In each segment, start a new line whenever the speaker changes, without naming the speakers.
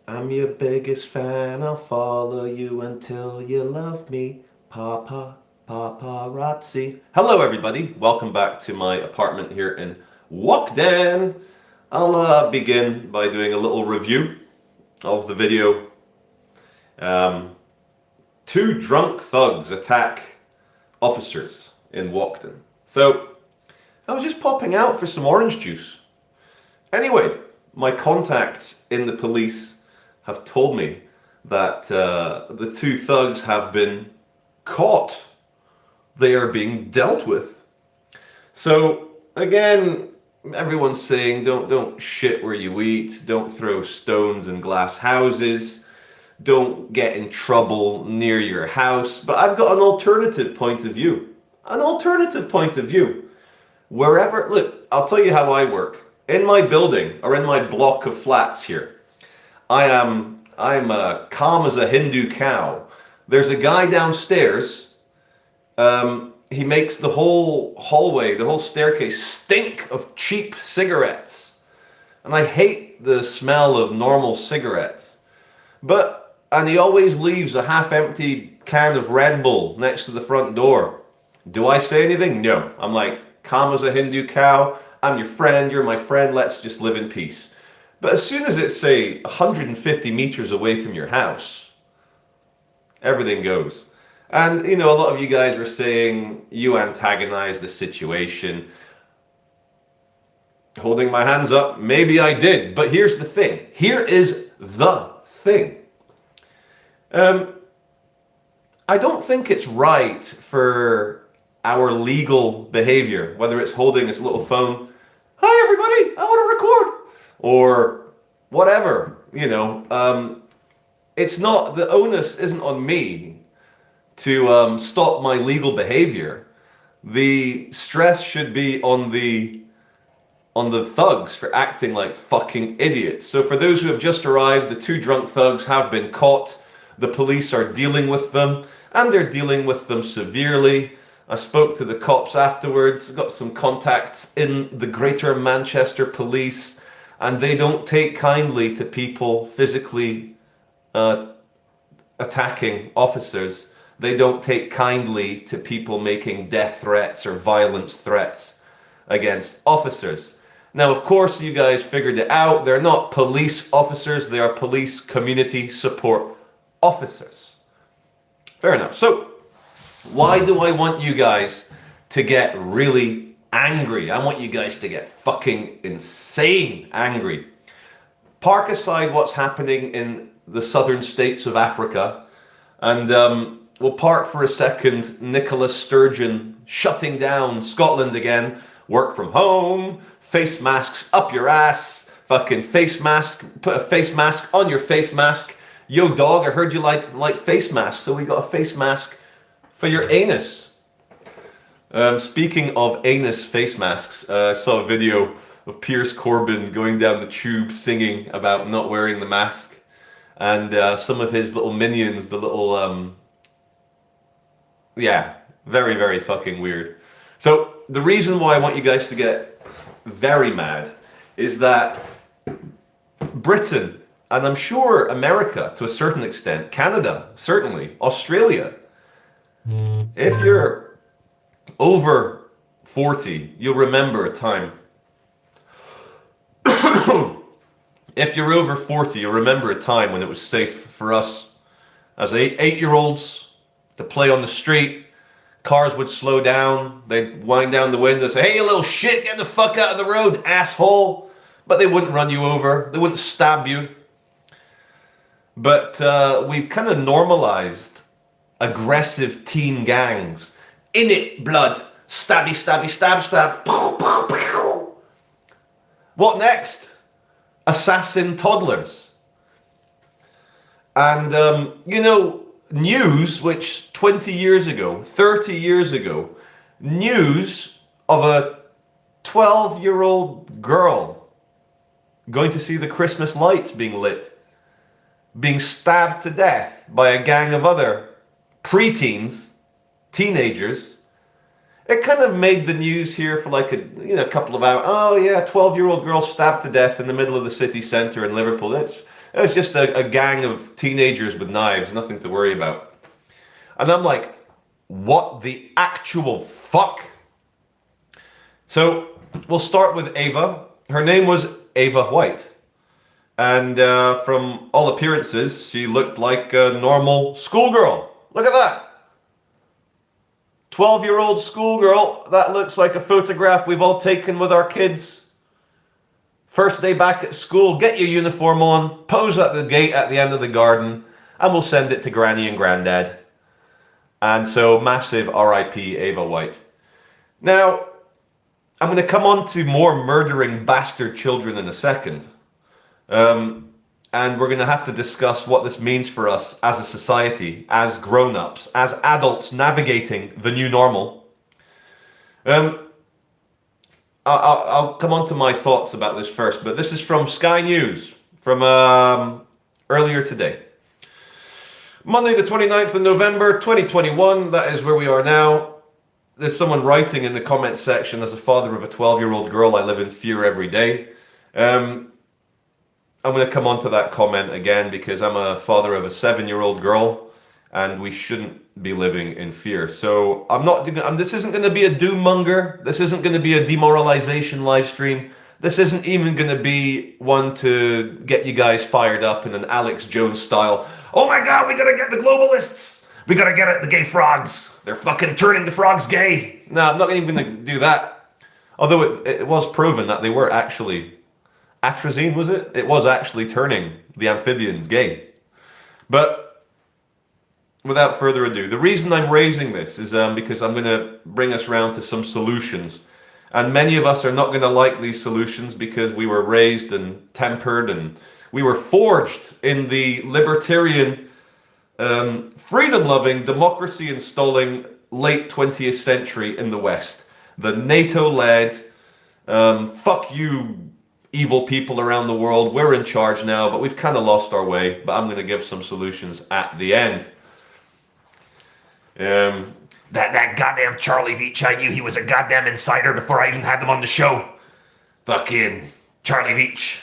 I'm your biggest fan, I'll follow you until you love me. Paparazzi. Hello everybody, welcome back to my apartment here in Walkden. I'll begin by doing a little review of the video. Two drunk thugs attack officers in Walkden. So, I was just popping out for some orange juice. Anyway, my contacts in the police have told me that the two thugs have been caught. They are being dealt with. So again, everyone's saying don't shit where you eat, don't throw stones in glass houses, don't get in trouble near your house. But I've got an alternative point of view. An alternative point of view. Wherever, look, I'll tell you how I work. In my building, or in my block of flats here, I'm calm as a Hindu cow. There's a guy downstairs, he makes the whole hallway, the whole staircase stink of cheap cigarettes. And I hate the smell of normal cigarettes. And he always leaves a half-empty can of Red Bull next to the front door. Do I say anything? No. I'm like, calm as a Hindu cow, I'm your friend, you're my friend, let's just live in peace. But as soon as it's, say, 150 meters away from your house, everything goes. And, you know, a lot of you guys were saying you antagonize the situation. Holding my hands up, maybe I did. But here's the thing. Here is the thing. I don't think it's right for our legal behavior, whether it's holding this little phone, hi everybody, I want to record, or whatever, you know. It's not, the onus isn't on me to stop my legal behavior. The stress should be on the thugs for acting like fucking idiots. So for those who have just arrived, the two drunk thugs have been caught. The police are dealing with them, and they're dealing with them severely. I spoke to the cops afterwards, got some contacts in the Greater Manchester Police, and they don't take kindly to people physically attacking officers. They don't take kindly to people making death threats or violence threats against officers. Now, of course, you guys figured it out. They're not police officers. They are police community support officers. Fair enough. So, why do I want you guys to get really angry? I want you guys to get fucking insane angry. Park aside what's happening in the southern states of Africa, and we'll park for a second Nicola Sturgeon shutting down Scotland again. Work from home, face masks up your ass, fucking face mask, put a face mask on your face mask. Yo dog, I heard you like face masks, so we got a face mask for your anus. Speaking of anus face masks, I saw a video of Piers Corbyn going down the tube singing about not wearing the mask. And some of his little minions, the little, yeah, very, very fucking weird. So the reason why I want you guys to get very mad is that Britain, and I'm sure America to a certain extent, Canada, certainly, Australia, if you're over 40, you'll remember a time. If you're over 40, you'll remember a time when it was safe for us as eight-year-olds to play on the street. Cars would slow down. They'd wind down the window and say, hey, you little shit, get the fuck out of the road, asshole. But they wouldn't run you over. They wouldn't stab you. But we've kind of normalized aggressive teen gangs. In it, blood. Stabby, stabby, stab, stab. Pow, pow, pow. What next? Assassin toddlers. And, you know, news which 20 years ago, 30 years ago, news of a 12-year-old girl going to see the Christmas lights being lit, being stabbed to death by a gang of other preteens, teenagers. It kind of made the news here for like a couple of hours. Oh yeah, 12-year-old girl stabbed to death in the middle of the city centre in Liverpool. It's It was just a gang of teenagers with knives, nothing to worry about. And I'm like, what the actual fuck? So we'll start with Ava. Her name was Ava White. And from all appearances, she looked like a normal schoolgirl. Look at that. 12-year-old schoolgirl. That looks like a photograph we've all taken with our kids. First day back at school, get your uniform on, pose at the gate at the end of the garden, and we'll send it to Granny and Granddad. And so, massive RIP Ava White. Now, I'm going to come on to more murdering bastard children in a second. And we're going to have to discuss what this means for us as a society, as grown-ups, as adults navigating the new normal. I'll come on to my thoughts about this first, but this is from Sky News, from earlier today. Monday the 29th of November, 2021, that is where we are now. There's someone writing in the comment section, as a father of a 12-year-old girl, I live in fear every day. I'm going to come on to that comment again because I'm a father of a 7-year-old girl and we shouldn't be living in fear. So this isn't going to be a doom monger. This isn't going to be a demoralization live stream. This isn't even going to be one to get you guys fired up in an Alex Jones style. Oh my God, we got to get the globalists. We got to get at the gay frogs. They're fucking turning the frogs gay. No, I'm not even going to do that. Although it was proven that they were actually, atrazine was it? It was actually turning the amphibians gay. But without further ado, the reason I'm raising this is because I'm going to bring us round to some solutions. And many of us are not going to like these solutions because we were raised and tempered and we were forged in the libertarian, freedom-loving, democracy-installing late 20th century in the West. The NATO-led, fuck you, evil people around the world, we're in charge now, but we've kind of lost our way. But I'm going to give some solutions at the end.
That goddamn Charlie Veitch, I knew he was a goddamn insider before I even had them on the show. Fucking Charlie Veitch.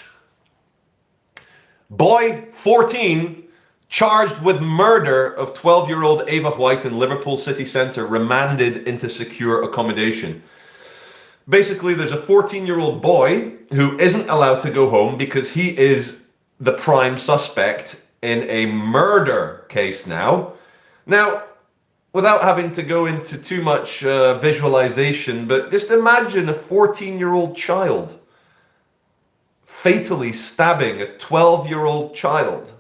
Boy 14 charged with murder of 12-year-old Ava White in Liverpool city centre remanded into secure accommodation. Basically, there's a 14-year-old boy who isn't allowed to go home because he is the prime suspect in a murder case now. Now, without having to go into too much visualization, but just imagine a 14-year-old child fatally stabbing a 12-year-old child.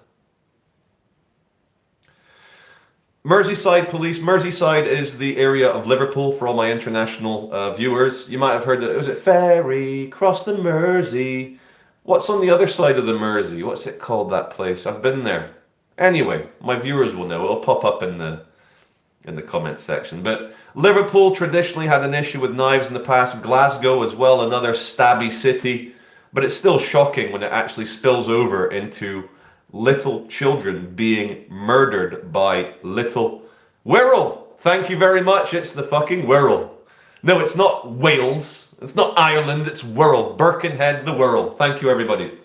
Merseyside police. Mersey is the area of Liverpool for all my international viewers. You might have heard that. Was it ferry, cross the Mersey? What's on the other side of the Mersey? What's it called, that place? I've been there. Anyway, my viewers will know. It'll pop up in the comment section. But Liverpool traditionally had an issue with knives in the past. Glasgow as well, another stabby city. But it's still shocking when it actually spills over into little children being murdered by little Wirral. Thank you very much. It's the fucking Wirral. No, it's not Wales. It's not Ireland. It's Wirral. Birkenhead, the Wirral. Thank you, everybody.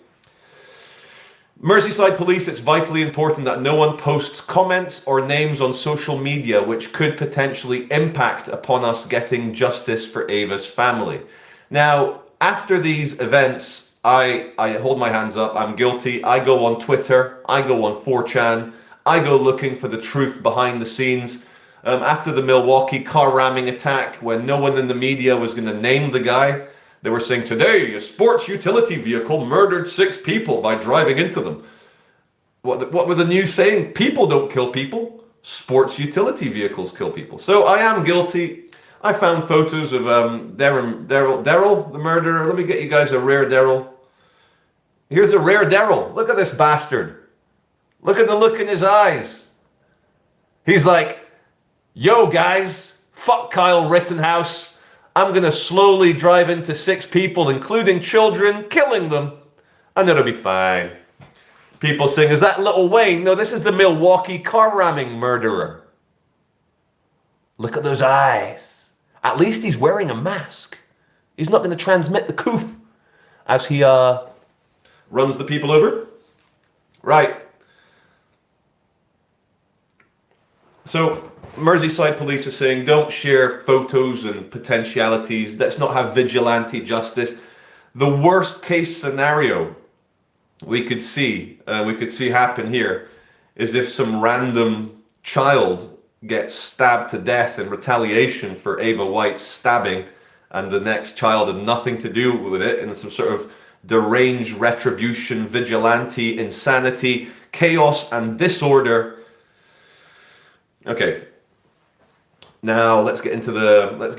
Merseyside police, it's vitally important that no one posts comments or names on social media which could potentially impact upon us getting justice for Ava's family. Now, after these events, I hold my hands up. I'm guilty. I go on Twitter. I go on 4chan. I go looking for the truth behind the scenes. After the Milwaukee car ramming attack, when no one in the media was going to name the guy, they were saying, today, a sports utility vehicle murdered 6 people by driving into them. What were the news saying? People don't kill people. Sports utility vehicles kill people. So I am guilty. I found photos of Daryl, the murderer. Let me get you guys a rare Daryl. Here's a rare Daryl. Look at this bastard. Look at the look in his eyes. He's like, yo guys, fuck Kyle Rittenhouse. I'm going to slowly drive into 6 people, including children, killing them, and it'll be fine. People saying, is that Little Wayne? No, this is the Milwaukee car ramming murderer. Look at those eyes. At least he's wearing a mask. He's not going to transmit the coof as he runs the people over. Right. So Merseyside police are saying don't share photos and potentialities. Let's not have vigilante justice. The worst case scenario we could see happen here is if some random child gets stabbed to death in retaliation for Ava White's stabbing, and the next child had nothing to do with it, in some sort of deranged retribution, vigilante, insanity, chaos, and disorder. Okay. Now let's get into the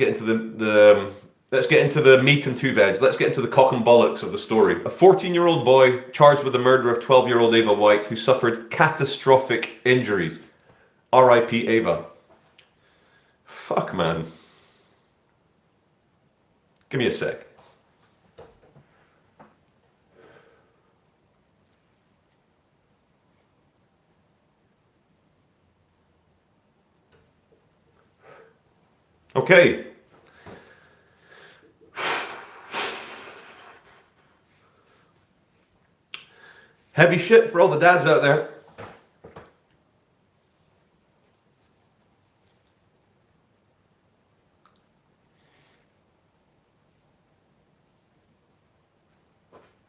meat and two veg. Let's get into the cock and bollocks of the story. A 14-year-old boy charged with the murder of 12-year-old Ava White, who suffered catastrophic injuries. R.I.P. Ava. Fuck, man. Give me a sec. Okay. Heavy shit for all the dads out there.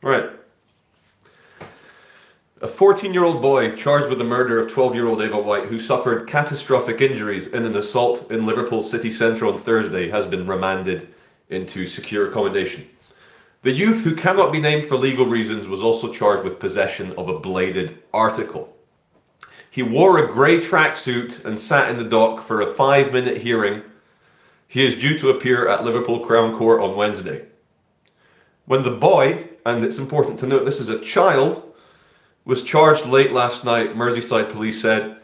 Right. A 14-year-old boy charged with the murder of 12-year-old Ava White, who suffered catastrophic injuries in an assault in Liverpool city centre on Thursday, has been remanded into secure accommodation. The youth, who cannot be named for legal reasons, was also charged with possession of a bladed article. He wore a grey tracksuit and sat in the dock for a 5-minute hearing. He is due to appear at Liverpool Crown Court on Wednesday. When the boy, and it's important to note this is a child, was charged late last night, Merseyside police said,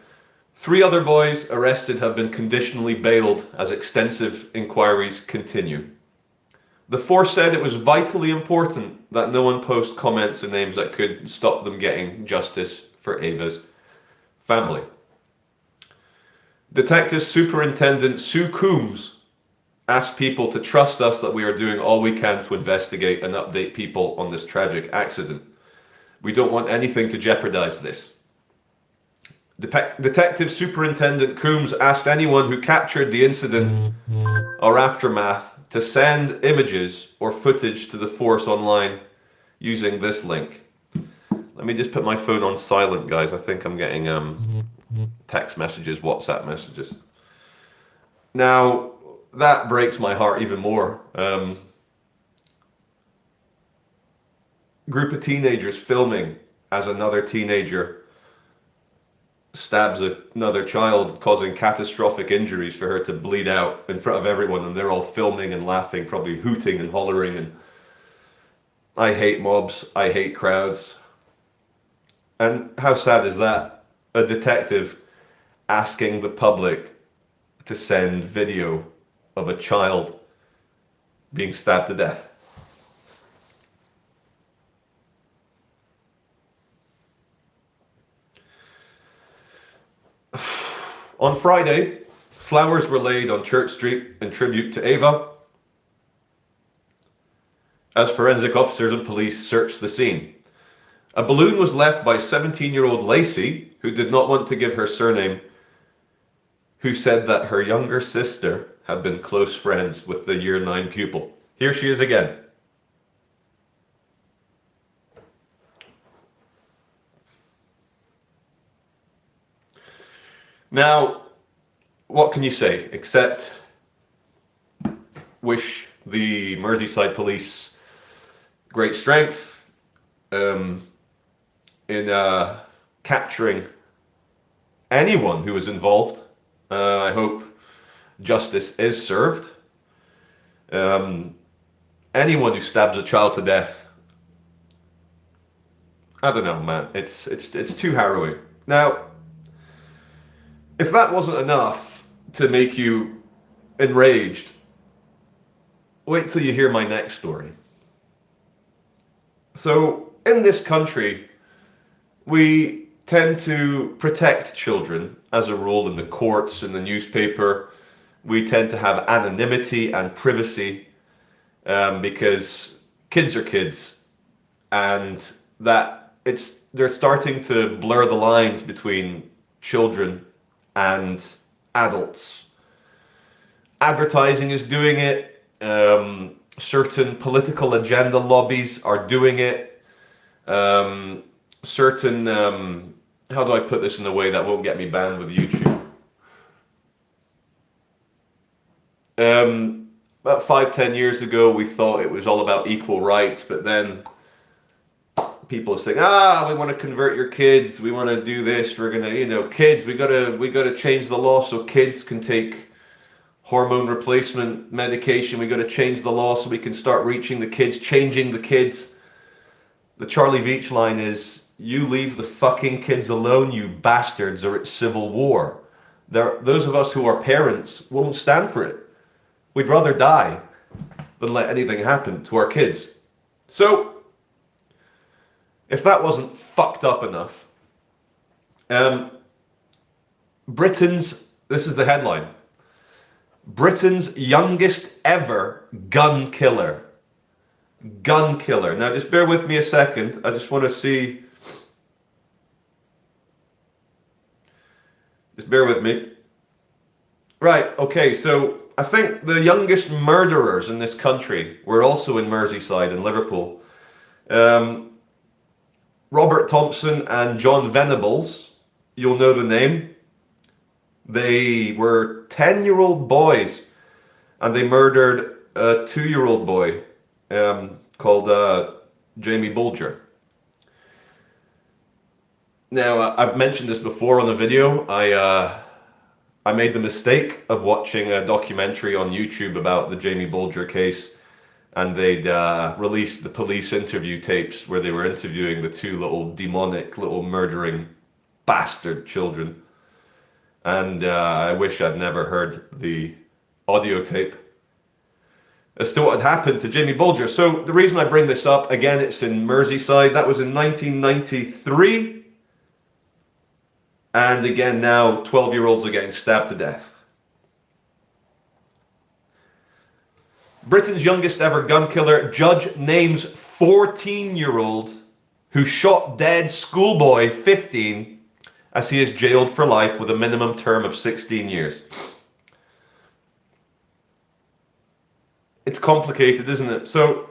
3 other boys arrested have been conditionally bailed as extensive inquiries continue. The force said it was vitally important that no one post comments and names that could stop them getting justice for Ava's family. Detective Superintendent Sue Coombs asked people to trust us that we are doing all we can to investigate and update people on this tragic accident. We don't want anything to jeopardize this. Detective Superintendent Coombs asked anyone who captured the incident or aftermath to send images or footage to the force online using this link. Let me just put my phone on silent, guys. I think I'm getting text messages, WhatsApp messages. Now, that breaks my heart even more. Group of teenagers filming as another teenager stabs another child, causing catastrophic injuries for her to bleed out in front of everyone, and they're all filming and laughing, probably hooting and hollering. And I hate mobs, I hate crowds. And how sad is that? A detective asking the public to send video of a child being stabbed to death. On Friday, flowers were laid on Church Street in tribute to Ava, as forensic officers and police searched the scene. A balloon was left by 17-year-old Lacey, who did not want to give her surname, who said that her younger sister had been close friends with the Year 9 pupil. Here she is again. Now, what can you say except wish the Merseyside police great strength in capturing anyone who was involved. I hope justice is served. Anyone who stabs a child to death, I don't know, man. It's too harrowing. Now, if that wasn't enough to make you enraged, wait till you hear my next story. So, in this country, we tend to protect children as a rule in the courts, in the newspaper. We tend to have anonymity and privacy because kids are kids, and that they're starting to blur the lines between children and adults. Advertising is doing it. Certain political agenda lobbies are doing it. Certain, how do I put this in a way that won't get me banned with YouTube? About 5-10 years ago, we thought it was all about equal rights, but then people are saying, we want to convert your kids, we want to do this, we're gonna, kids, we gotta change the law so kids can take hormone replacement medication, we gotta change the law so we can start reaching the kids, changing the kids. The Charlie Veitch line is, you leave the fucking kids alone, you bastards, or it's civil war. Those of us who are parents won't stand for it. We'd rather die than let anything happen to our kids. So, if that wasn't fucked up enough, this is the headline, Britain's youngest ever gun killer. Gun killer. Now just bear with me a second, I just want to see, just bear with me. Right, okay, so I think the youngest murderers in this country were also in Merseyside in Liverpool. Robert Thompson and John Venables, you'll know the name. They were 10-year-old boys and they murdered a 2-year-old boy called Jamie Bulger. Now, I've mentioned this before on a video. I made the mistake of watching a documentary on YouTube about the Jamie Bulger case, and they'd released the police interview tapes where they were interviewing the two little demonic, little murdering bastard children. And I wish I'd never heard the audio tape as to what had happened to Jamie Bulger. So the reason I bring this up, again, it's in Merseyside. That was in 1993. And again, now 12-year-olds are getting stabbed to death. Britain's youngest ever gun killer, judge names 14-year-old who shot dead schoolboy 15 as he is jailed for life with a minimum term of 16 years. It's complicated, isn't it? So,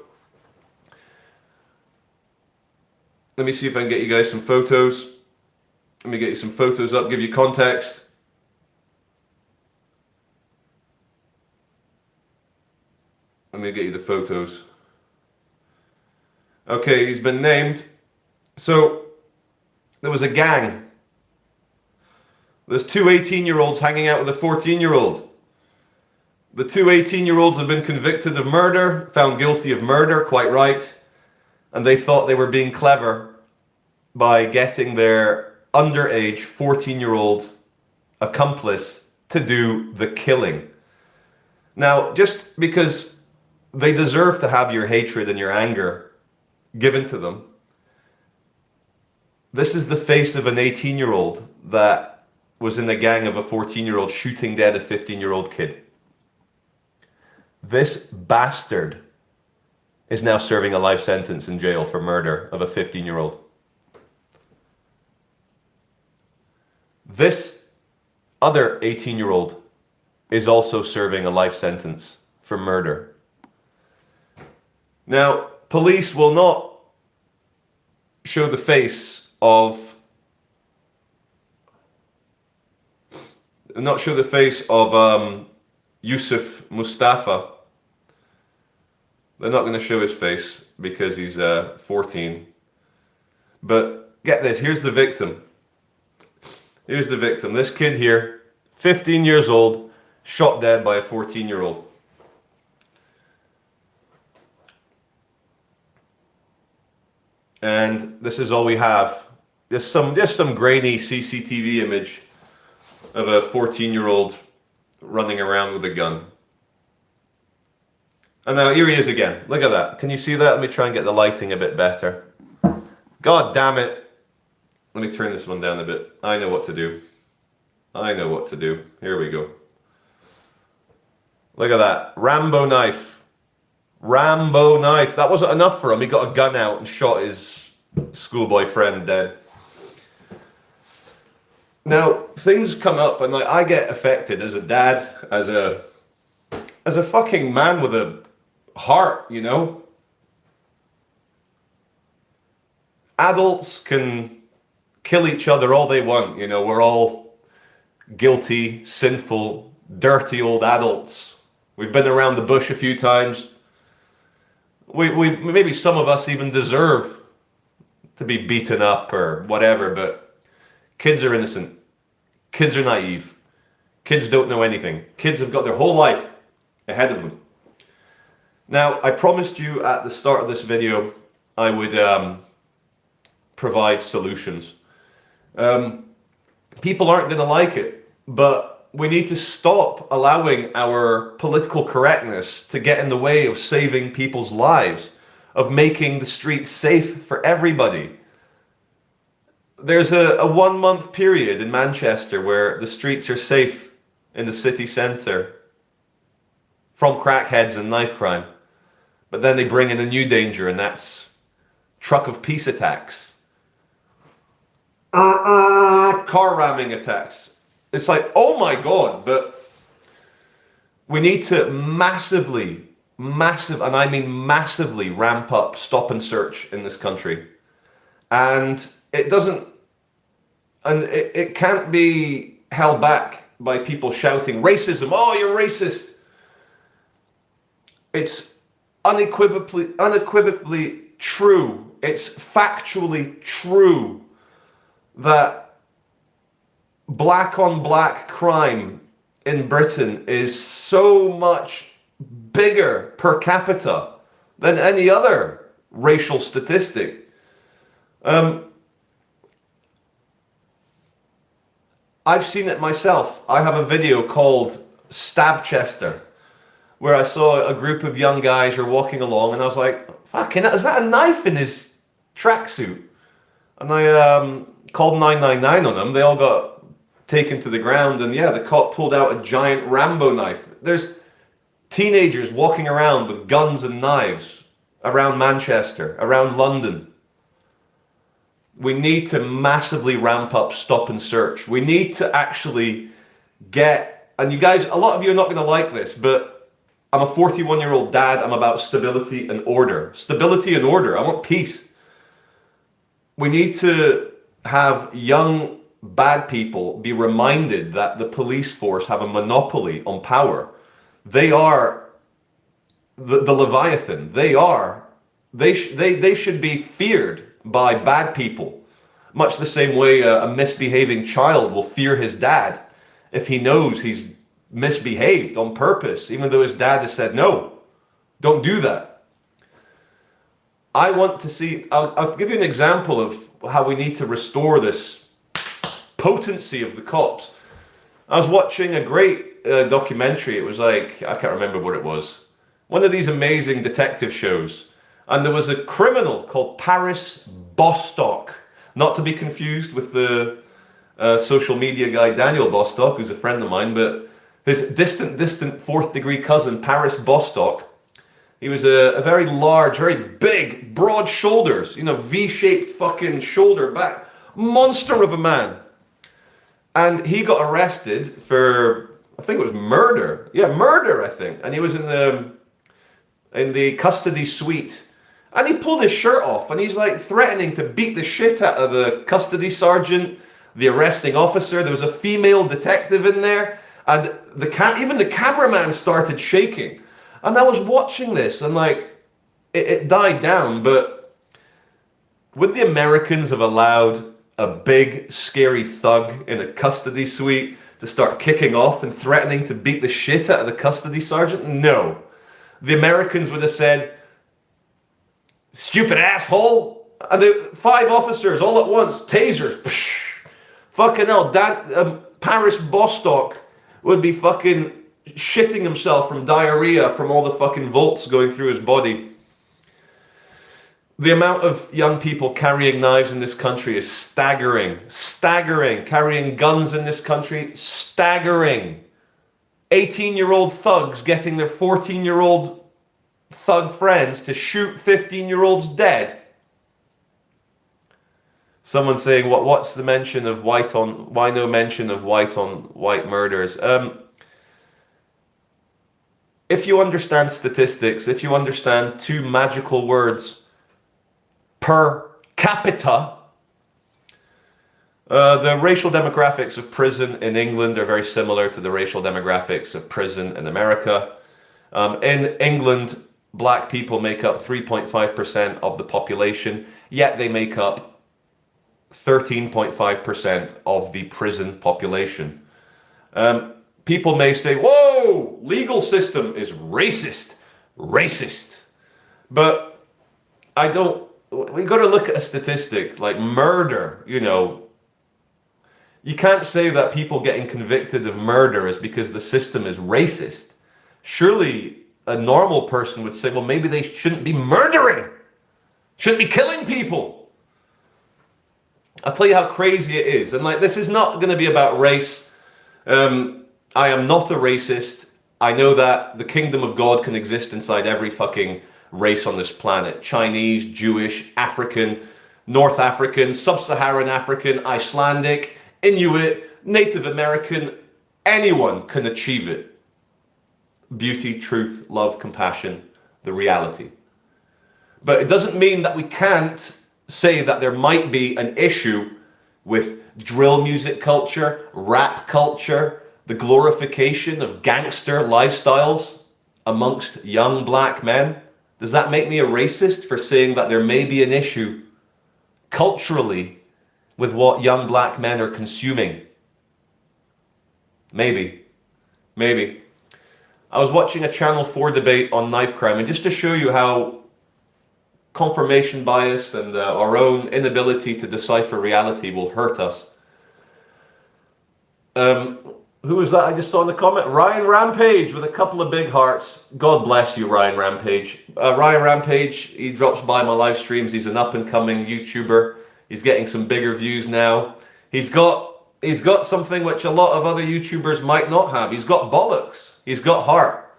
let me see if I can get you guys some photos. Let me get you some photos up, give you context. Let me get you the photos. Okay, he's been named. So, there was a gang. There's two 18-year-olds hanging out with a 14-year-old. The two 18-year-olds have been convicted of murder, found guilty of murder, quite right. And they thought they were being clever by getting their underage 14-year-old accomplice to do the killing. Now, just because they deserve to have your hatred and your anger given to them, this is the face of an 18-year-old that was in a gang of a 14-year-old shooting dead a 15-year-old kid. This bastard is now serving a life sentence in jail for murder of a 15-year-old. This other 18-year-old is also serving a life sentence for murder. Now, police will not show the face of Yusuf Mustafa. They're not going to show his face because he's 14. But get this, here's the victim. Here's the victim. This kid here, 15 years old, shot dead by a 14-year-old. And this is all we have. Just some grainy CCTV image of a 14-year-old running around with a gun. And now here he is again. Look at that. Can you see that? Let me try and get the lighting a bit better. God damn it. Let me turn this one down a bit. I know what to do. I know what to do. Here we go. Look at that. Rambo knife. Rambo knife. That wasn't enough for him. He got a gun out and shot his schoolboy friend dead. Now, things come up and like I get affected as a dad, as a fucking man with a heart, you know? Adults can kill each other all they want, you know, we're all guilty, sinful, dirty old adults. We've been around the bush a few times. We maybe some of us even deserve to be beaten up or whatever, but kids are innocent. Kids are naive. Kids don't know anything. Kids have got their whole life ahead of them. Now, I promised you at the start of this video I would provide solutions. People aren't going to like it, but we need to stop allowing our political correctness to get in the way of saving people's lives, of making the streets safe for everybody. There's a 1 month period in Manchester where the streets are safe in the city centre from crackheads and knife crime. But then they bring in a new danger, and that's truck of peace attacks. Car ramming attacks. It's like, oh my God, but we need to massively, and I mean massively, ramp up stop and search in this country. And it can't be held back by people shouting racism. Oh, you're racist. It's unequivocally true. It's factually true that black on black crime in Britain is so much bigger per capita than any other racial statistic. I've seen it myself. I have a video called Stabchester, where I saw a group of young guys who were walking along, and I was like, fucking, is that a knife in his tracksuit? And I called 999 on them. They all got taken to the ground, and yeah, the cop pulled out a giant Rambo knife. There's teenagers walking around with guns and knives around Manchester, around London. We need to massively ramp up stop and search. We need to actually get, and you guys, a lot of you are not going to like this, but I'm a 41-year-old dad. I'm about stability and order. Stability and order. I want peace. We need to have young bad people be reminded that the police force have a monopoly on power. They are the Leviathan. They should be feared by bad people, much the same way a misbehaving child will fear his dad if he knows he's misbehaved on purpose, even though his dad has said, no, don't do that. I want to see, I'll give you an example of how we need to restore this potency of the cops. I was watching a great documentary. It was like, I can't remember what it was. One of these amazing detective shows. And there was a criminal called Paris Bostock. Not to be confused with the social media guy Daniel Bostock, who's a friend of mine, but his distant fourth degree cousin, Paris Bostock, he was a very large, very big, broad shoulders, you know, V-shaped fucking shoulder back, monster of a man. And he got arrested for, I think it was murder. Yeah, murder, I think. And he was in the custody suite. And he pulled his shirt off, and he's like threatening to beat the shit out of the custody sergeant, the arresting officer. There was a female detective in there, and even the cameraman started shaking. And I was watching this, and like, it died down, but would the Americans have allowed a big, scary thug in a custody suite to start kicking off and threatening to beat the shit out of the custody sergeant? No. The Americans would have said, stupid asshole. And the 5 officers all at once, tasers. Psh, fucking hell, Paris Bostock would be fucking shitting himself from diarrhea from all the fucking volts going through his body. The amount of young people carrying knives in this country is staggering. Staggering. Carrying guns in this country, staggering. 18-year-old thugs getting their 14-year-old thug friends to shoot 15-year-olds dead. Someone saying, what's the mention of white on, why no mention of white on white murders? If you understand statistics, if you understand two magical words, per capita, the racial demographics of prison in England are very similar to the racial demographics of prison in America. In England, black people make up 3.5% of the population, yet they make up 13.5% of the prison population. People may say, whoa, legal system is racist. But we got to look at a statistic like murder, You can't say that people getting convicted of murder is because the system is racist. Surely a normal person would say, well, maybe they shouldn't be murdering, shouldn't be killing people. I'll tell you how crazy it is. And this is not going to be about race. I am not a racist. I know that the kingdom of God can exist inside every fucking race on this planet. Chinese, Jewish, African, North African, Sub-Saharan African, Icelandic, Inuit, Native American. Anyone can achieve it. Beauty, truth, love, compassion, the reality. But it doesn't mean that we can't say that there might be an issue with drill music culture, rap culture, the glorification of gangster lifestyles amongst young black men. Does that make me a racist for saying that there may be an issue culturally with what young black men are consuming? Maybe. I was watching a Channel 4 debate on knife crime, and just to show you how confirmation bias and our own inability to decipher reality will hurt us. Who was that I just saw in the comment? Ryan Rampage with a couple of big hearts. God bless you, Ryan Rampage. Ryan Rampage, he drops by my live streams. He's an up-and-coming YouTuber. He's getting some bigger views now. He's got something which a lot of other YouTubers might not have. He's got bollocks. He's got heart.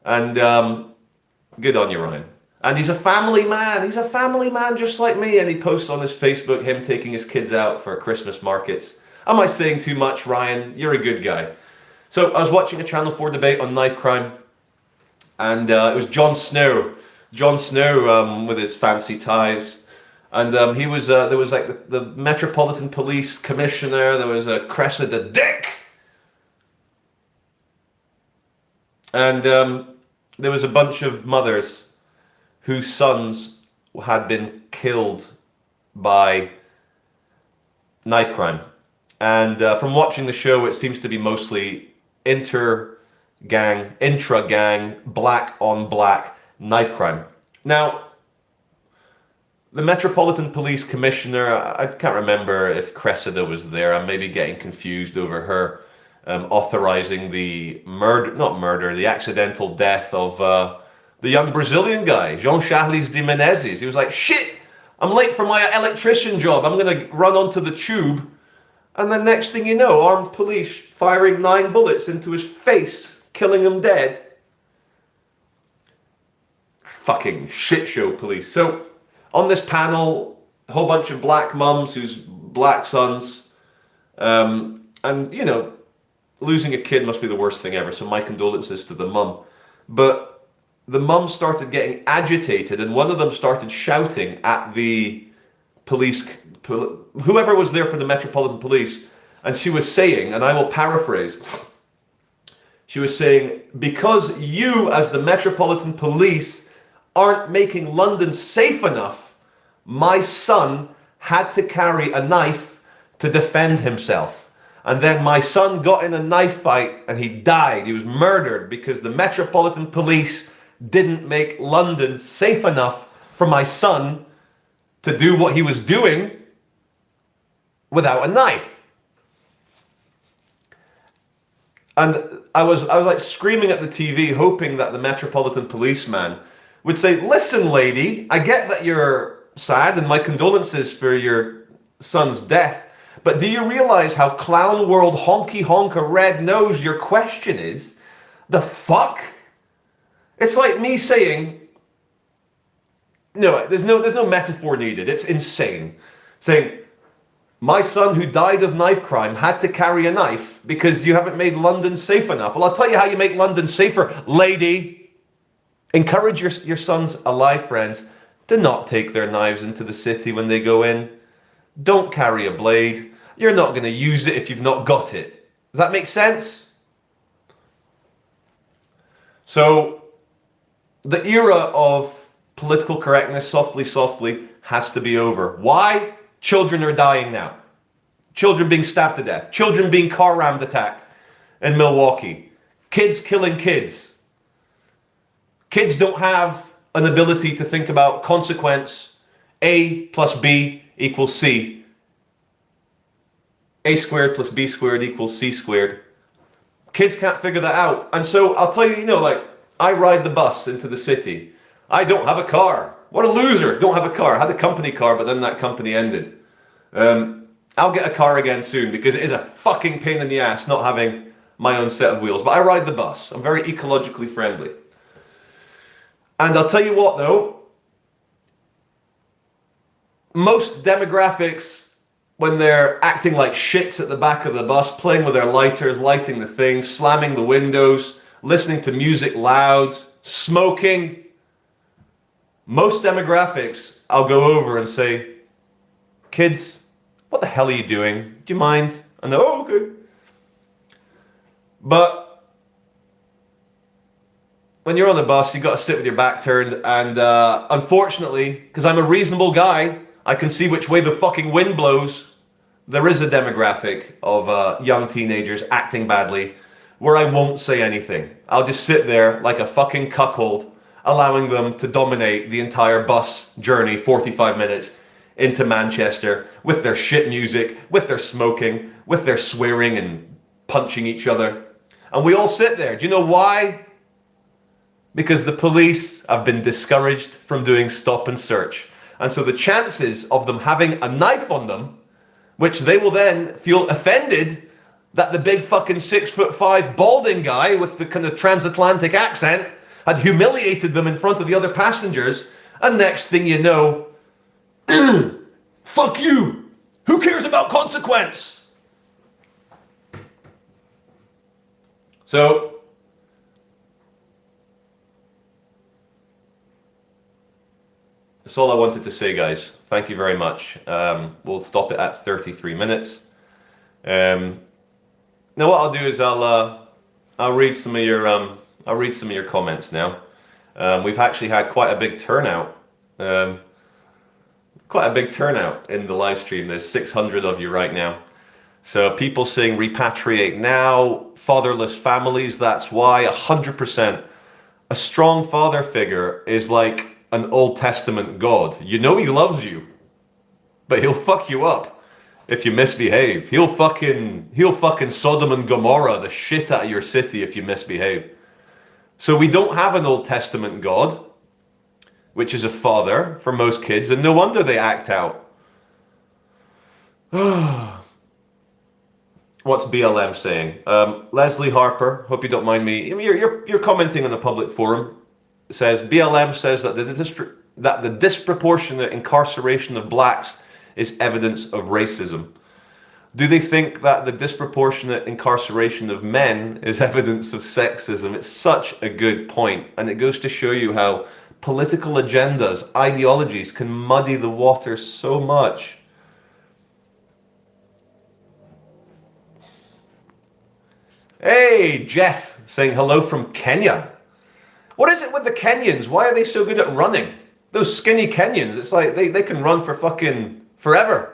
And good on you, Ryan. And he's a family man. He's a family man just like me. And he posts on his Facebook him taking his kids out for Christmas markets. Am I saying too much, Ryan? You're a good guy. So I was watching a Channel 4 debate on knife crime. And it was Jon Snow. Jon Snow with his fancy ties. And there was like the Metropolitan Police Commissioner. There was Cressida Dick. And there was a bunch of mothers whose sons had been killed by knife crime. And from watching the show, it seems to be mostly intra-gang, black-on-black knife crime. Now, the Metropolitan Police Commissioner, I can't remember if Cressida was there. I'm maybe getting confused over her authorizing the the accidental death of the young Brazilian guy, João Charles de Menezes. He was like, shit, I'm late for my electrician job. I'm going to run onto the tube. And then next thing you know, armed police firing 9 bullets into his face, killing him dead. Fucking shit show police. So on this panel, a whole bunch of black mums whose black sons, and losing a kid must be the worst thing ever. So my condolences to the mum. But the mum started getting agitated, and one of them started shouting at the police, whoever was there for the Metropolitan Police, and she was saying, and I will paraphrase, she was saying, because you as the Metropolitan Police aren't making London safe enough, my son had to carry a knife to defend himself. And then my son got in a knife fight and he died. He was murdered because the Metropolitan Police didn't make London safe enough for my son to do what he was doing without a knife. And I was like screaming at the TV, hoping that the Metropolitan Policeman would say, listen, lady, I get that you're sad and my condolences for your son's death, but do you realize how clown world honky honk a red nose your question is? The fuck? It's like me saying, no, there's no metaphor needed. It's insane. Saying, My son who died of knife crime had to carry a knife because you haven't made London safe enough. Well, I'll tell you how you make London safer, lady. Encourage your sons alive, friends, to not take their knives into the city when they go in. Don't carry a blade. You're not going to use it if you've not got it. Does that make sense? So, the era of political correctness, softly, has to be over. Why? Children are dying now. Children being stabbed to death. Children being car rammed attacked in Milwaukee. Kids killing kids. Kids don't have an ability to think about consequence. A plus B equals C. A squared plus B squared equals C squared. Kids can't figure that out. And so I'll tell you, like, I ride the bus into the city. I don't have a car. What a loser. Don't have a car. I had a company car, but then that company ended. I'll get a car again soon because it is a fucking pain in the ass not having my own set of wheels. But I ride the bus. I'm very ecologically friendly. And I'll tell you what though, most demographics, when they're acting like shits at the back of the bus, playing with their lighters, lighting the things, slamming the windows, listening to music loud, smoking, most demographics, I'll go over and say, kids, what the hell are you doing? Do you mind? And they're, oh, okay. But when you're on the bus, you've got to sit with your back turned, and unfortunately, because I'm a reasonable guy, I can see which way the fucking wind blows. There is a demographic of young teenagers acting badly where I won't say anything. I'll just sit there like a fucking cuckold, allowing them to dominate the entire bus journey, 45 minutes, into Manchester, with their shit music, with their smoking, with their swearing and punching each other. And we all sit there. Do you know why? Because the police have been discouraged from doing stop and search. And so the chances of them having a knife on them, which they will then feel offended that the big fucking 6'5" balding guy with the kind of transatlantic accent had humiliated them in front of the other passengers, and next thing you know, fuck you! Who cares about consequence? So, that's all I wanted to say, guys. Thank you very much. We'll stop it at 33 minutes. Now what I'll do is I'll read some of your comments now. We've actually had quite a big turnout. Quite a big turnout in the live stream. There's 600 of you right now. So people saying repatriate now, fatherless families, that's why, 100%. A strong father figure is like an Old Testament God. You know he loves you, but he'll fuck you up if you misbehave. He'll fucking Sodom and Gomorrah the shit out of your city if you misbehave. So we don't have an Old Testament God, which is a father for most kids, and no wonder they act out. What's BLM saying? Leslie Harper, hope you don't mind me. You're commenting on a public forum. It says BLM says that the disproportionate incarceration of blacks is evidence of racism. Do they think that the disproportionate incarceration of men is evidence of sexism? It's such a good point, and it goes to show you how political agendas, ideologies can muddy the water so much. Hey, Jeff, saying hello from Kenya. What is it with the Kenyans? Why are they so good at running? Those skinny Kenyans, it's like they can run for fucking forever.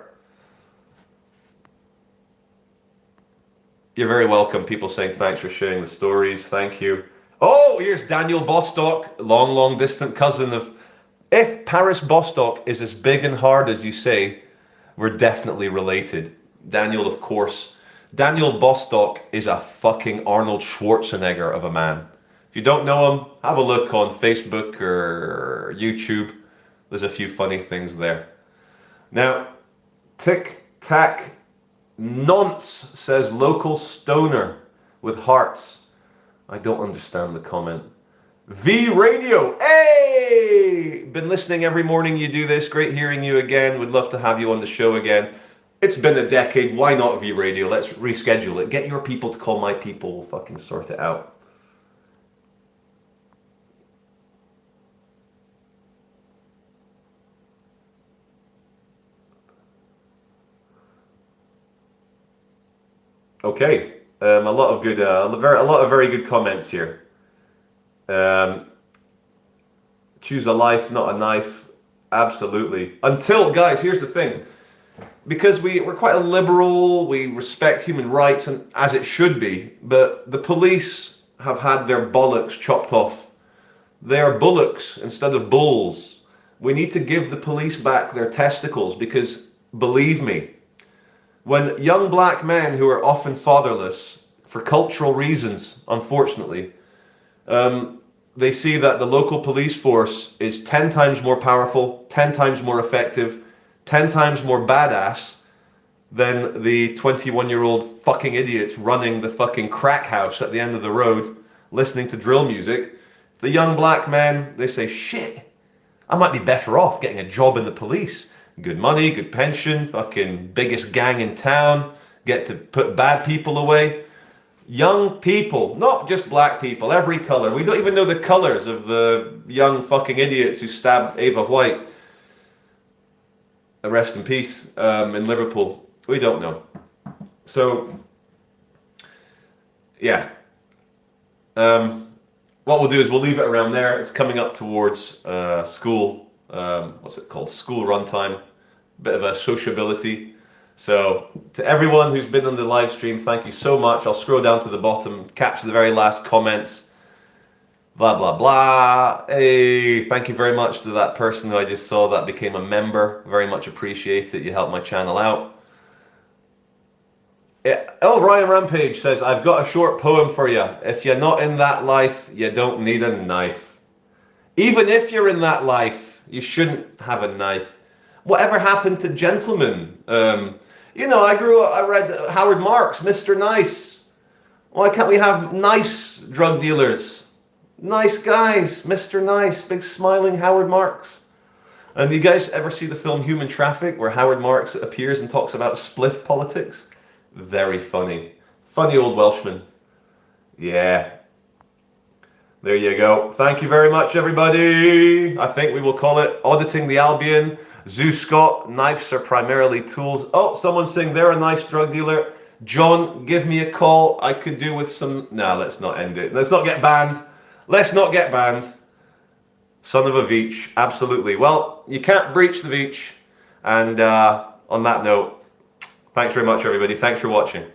You're very welcome. People saying thanks for sharing the stories. Thank you. Oh, here's Daniel Bostock, long distant cousin of... If Paris Bostock is as big and hard as you say, we're definitely related. Daniel, of course. Daniel Bostock is a fucking Arnold Schwarzenegger of a man. If you don't know him, have a look on Facebook or YouTube. There's a few funny things there. Now, Tic Tac Nonce says local stoner with hearts. I don't understand the comment. V Radio, hey! Been listening every morning you do this. Great hearing you again. Would love to have you on the show again. It's been a decade. Why not V Radio? Let's reschedule it. Get your people to call my people. We'll fucking sort it out. Okay. A lot of very good comments here. Choose a life, not a knife. Absolutely. Until, guys, here's the thing. Because we're quite a liberal, we respect human rights, and as it should be, but the police have had their bollocks chopped off. They are bullocks instead of bulls. We need to give the police back their testicles because, believe me, when young black men who are often fatherless for cultural reasons, unfortunately, they see that the local police force is 10 times more powerful, 10 times more effective, 10 times more badass than the 21-year-old fucking idiots running the fucking crack house at the end of the road, listening to drill music. The young black men, they say, shit, I might be better off getting a job in the police. Good money, good pension, fucking biggest gang in town, get to put bad people away. Young people, not just black people, every color. We don't even know the colors of the young fucking idiots who stabbed Ava White, rest in peace, in Liverpool. We don't know. So, yeah. What we'll do is we'll leave it around there. It's coming up towards school, what's it called? School run time. Bit of a sociability. So, to everyone who's been on the live stream, thank you so much. I'll scroll down to the bottom, capture the very last comments. Blah, blah, blah. Hey, thank you very much to that person who I just saw that became a member. Very much appreciate it. You helped my channel out. Yeah. Oh, Ryan Rampage says, I've got a short poem for you. If you're not in that life, you don't need a knife. Even if you're in that life, you shouldn't have a knife. Whatever happened to gentlemen? You know, I read Howard Marks, Mr. Nice. Why can't we have nice drug dealers? Nice guys, Mr. Nice, big smiling Howard Marks. And you guys ever see the film Human Traffic, where Howard Marks appears and talks about spliff politics? Very funny. Funny old Welshman. Yeah. There you go. Thank you very much, everybody. I think we will call it Auditing the Albion. Zeus Scott, knives are primarily tools. Oh, someone's saying they're a nice drug dealer. John, give me a call. I could do with some... Nah, let's not end it. Let's not get banned. Let's not get banned. Son of a Veitch. Absolutely. Well, you can't breach the Veitch. And on that note, thanks very much, everybody. Thanks for watching.